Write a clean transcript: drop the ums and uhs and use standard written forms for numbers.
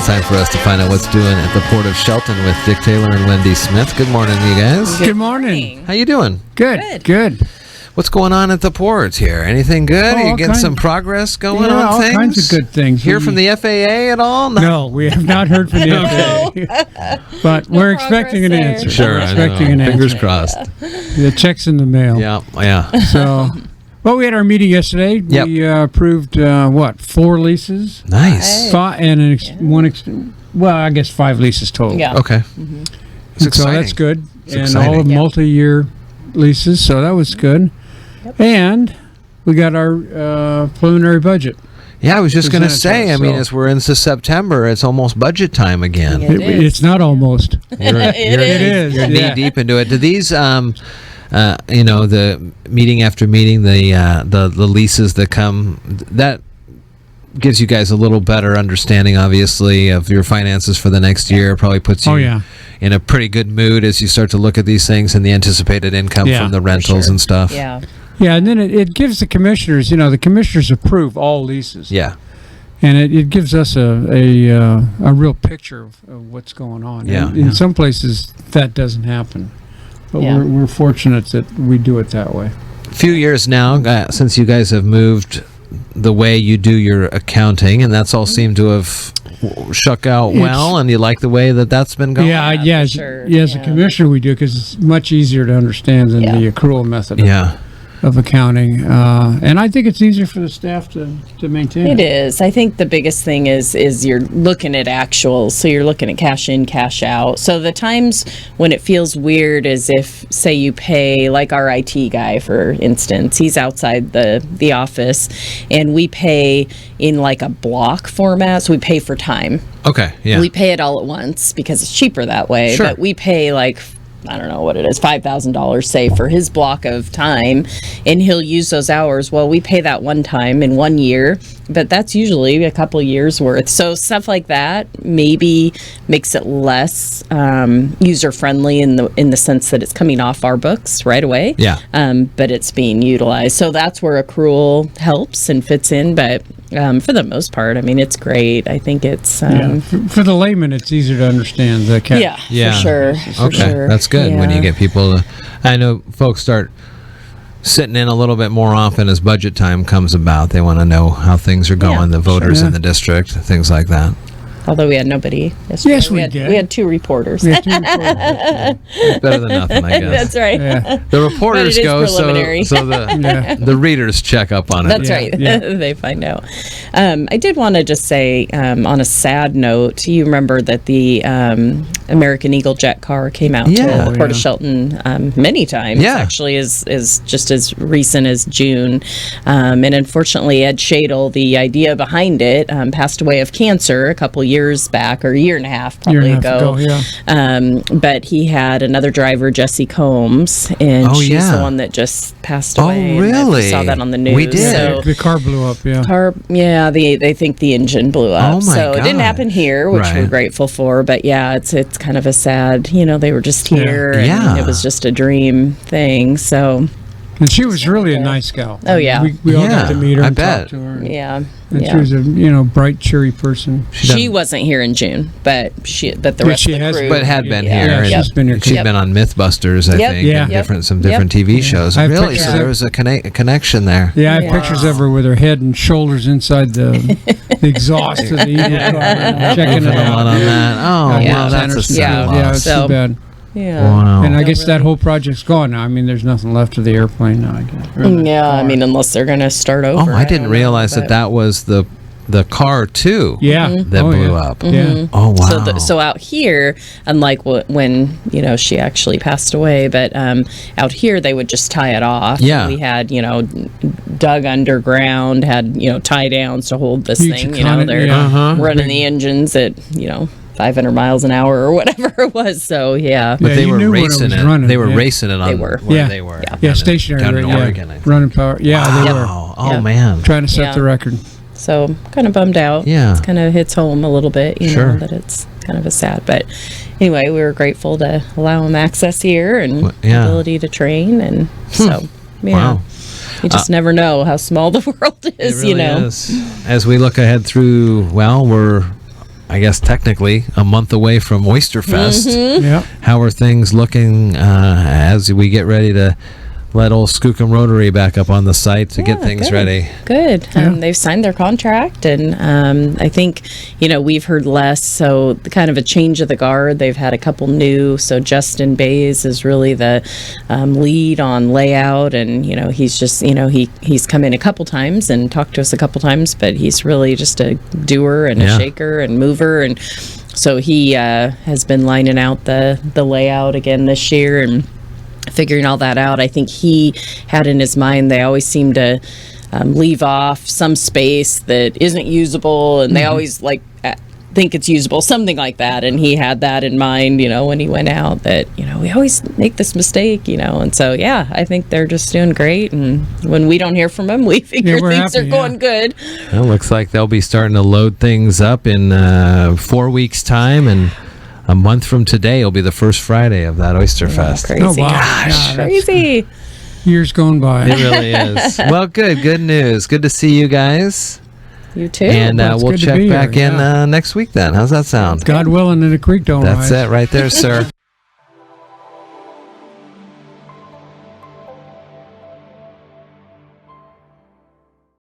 time for us to find out what's doing at the Port of Shelton with Dick Taylor and Wendy Smith. Good morning, you guys. Good morning. How you doing? Good. What's going on at the port here? Anything good? Are you getting some progress going on all things? All kinds of good things. Hear from the FAA at all? No, we have not heard from the FAA. But we're expecting an answer. Sure, we're expecting an answer. Fingers crossed. The check's in the mail. Yeah. So, well, we had our meeting yesterday. Yep. We approved, 4 leases? Nice. I guess 5 leases total. Yeah. Okay. Mm-hmm. So that's good. It's and exciting. all of multi-year leases, so that was good. Yep. And we got our preliminary budget. Yeah, I was just going to say, Presented, as we're into September, it's almost budget time again. Yeah. It's not almost. It is. You're knee deep into it. Do these, the meeting after meeting, the leases that come, that gives you guys a little better understanding, obviously, of your finances for the next year. Probably puts you in a pretty good mood as you start to look at these things and the anticipated income from the rentals and stuff. Yeah. Yeah, and then it gives the commissioners, the commissioners approve all leases. Yeah. And it gives us a real picture of what's going on. Yeah. And in some places, that doesn't happen. But Yeah. we're fortunate that we do it that way. A few years now, since you guys have moved the way you do your accounting, and that's all seemed to have shook out well, and you like the way that's been going? Yeah, sure. As a commissioner we do, because it's much easier to understand than the accrual method of accounting. And I think it's easier for the staff to maintain it. It is. I think the biggest thing is you're looking at actuals. So you're looking at cash in, cash out. So the times when it feels weird is if, say, you pay, like our IT guy, for instance, he's outside the office, and we pay in like a block format. So we pay for time. Okay, yeah. We pay it all at once because it's cheaper that way. Sure. But we pay like, I don't know what it is, $5,000, say, for his block of time, and he'll use those hours. Well, we pay that one time in 1 year, but that's usually a couple years worth. So stuff like that maybe makes it less user friendly in the sense that it's coming off our books right away. Yeah. But it's being utilized. So that's where accrual helps and fits in. But for the most part, it's great. I think it's for the layman, it's easier to understand the cash. Yeah, for sure. For sure. That's good when you get people I know folks start sitting in a little bit more often as budget time comes about. They want to know how things are going, the voters in the district, things like that. Although we had nobody yesterday. Yes, we did. We had 2 reporters. It's better than nothing, I guess. That's right. Yeah. The reporters go, so the readers check up on it. That's right. Yeah. They find out. I did want to just say, on a sad note, you remember that the American Eagle jet car came out to Port of Shelton many times, actually, is just as recent as June. And unfortunately, Ed Shadle, the idea behind it, passed away of cancer a couple years back, or a year and a half probably ago. But he had another driver, Jessi Combs, and she's the one that just passed away. Oh, really? We saw that on the news. We did. So, the car blew up, they think the engine blew up. Oh, my so God. it didn't happen here, which we're grateful for. But it's kind of a sad, they were just here, and it was just a dream thing. So. And she was really a nice gal. Oh, yeah. We all got to meet her and bet. talk to her. Yeah. And she was a, bright, cheery person. She wasn't here in June, but the rest of the crew. But had been here. Yeah, and she's been here. She's been on Mythbusters, I think, and some different TV shows. Really? So there was a connection there. Yeah, I have pictures of her with her head and shoulders inside the exhaust of the Eagle car, checking it out. On that. Oh, wow, that's a sad loss. Yeah, it's too bad. Yeah. Wow. And I guess that whole project's gone now. There's nothing left of the airplane now, I guess. Unless they're going to start over. Oh, I didn't realize that was the car, too. Yeah. That blew up. Yeah. Oh, wow. So out here, unlike when, she actually passed away, but out here they would just tie it off. Yeah. We had, dug underground, had, tie downs to hold this thing. They're running the engines at, 500 miles an hour or whatever it was. So, But they were racing it. Running. They were racing it on where they were. Yeah, stationary. Running power. Yeah, they were. Oh, man. Trying to set the record. So, kind of bummed out. Yeah. It kind of hits home a little bit, know, that it's kind of a sad. But anyway, we were grateful to allow them access here and ability to train. And so, Wow. You just never know how small the world is, It really is. As we look ahead through, we're I guess technically a month away from Oysterfest. Mm-hmm. Yep. How are things looking as we get ready to let old Skookum Rotary back up on the site to get things ready? Good. Yeah. They've signed their contract, and I think, we've heard less, so kind of a change of the guard. They've had a couple new, so Justin Bays is really the lead on layout, and, he's just, he's come in a couple times and talked to us a couple times, but he's really just a doer and a shaker and mover, and so he has been lining out the layout again this year, and figuring all that out. I think he had in his mind they always seem to leave off some space that isn't usable, and they always think it's usable, something like that, and he had that in mind when he went out, that we always make this mistake, and so I think they're just doing great, and when we don't hear from them, we figure things are going good. It looks like they'll be starting to load things up in 4 weeks time, and a month from today will be the first Friday of that Oysterfest. Crazy. Oh, wow. Gosh, crazy. Years going by. It really is. Well, good news. Good to see you guys. You too. And we'll check back in next week then. How's that sound? God willing, and the creek don't rise. That's it right there, sir.